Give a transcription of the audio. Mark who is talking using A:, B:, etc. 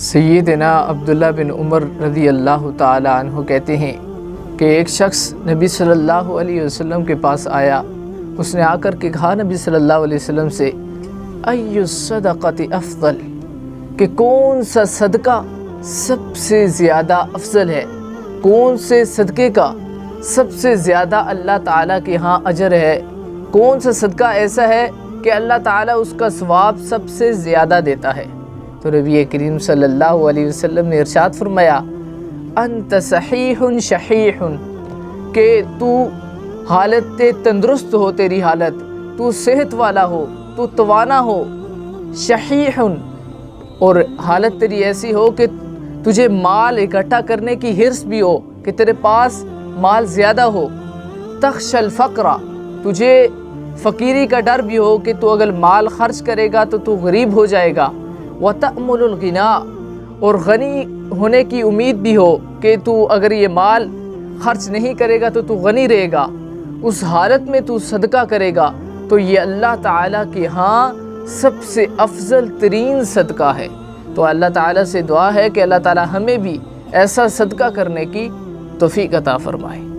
A: سیدنا عبداللہ بن عمر رضی اللہ تعالی عنہ کہتے ہیں کہ ایک شخص نبی صلی اللہ علیہ وسلم کے پاس آیا. اس نے آ کر کے کہا نبی صلی اللہ علیہ وسلم سے ای الصدقۃ افضل، کہ کون سا صدقہ سب سے زیادہ افضل ہے، کون سے صدقے کا سب سے زیادہ اللہ تعالیٰ کے ہاں اجر ہے، کون سا صدقہ ایسا ہے کہ اللہ تعالیٰ اس کا ثواب سب سے زیادہ دیتا ہے. تو نبی کریم صلی اللہ علیہ وسلم نے ارشاد فرمایا انت صحیح شحیح، کہ تو حالت تندرست ہو، تیری حالت تو صحت والا ہو، تو توانا ہو. شحیح، اور حالت تیری ایسی ہو کہ تجھے مال اکٹھا کرنے کی حرص بھی ہو، کہ تیرے پاس مال زیادہ ہو. تخشى الفقر، تجھے فقیری کا ڈر بھی ہو کہ تو اگر مال خرچ کرے گا تو غریب ہو جائے گا. وتأمل الغنى، اور غنی ہونے کی امید بھی ہو کہ تو اگر یہ مال خرچ نہیں کرے گا تو غنی رہے گا. اس حالت میں تو صدقہ کرے گا تو یہ اللہ تعالیٰ کے ہاں سب سے افضل ترین صدقہ ہے. تو اللہ تعالیٰ سے دعا ہے کہ اللہ تعالیٰ ہمیں بھی ایسا صدقہ کرنے کی توفیق عطا فرمائے.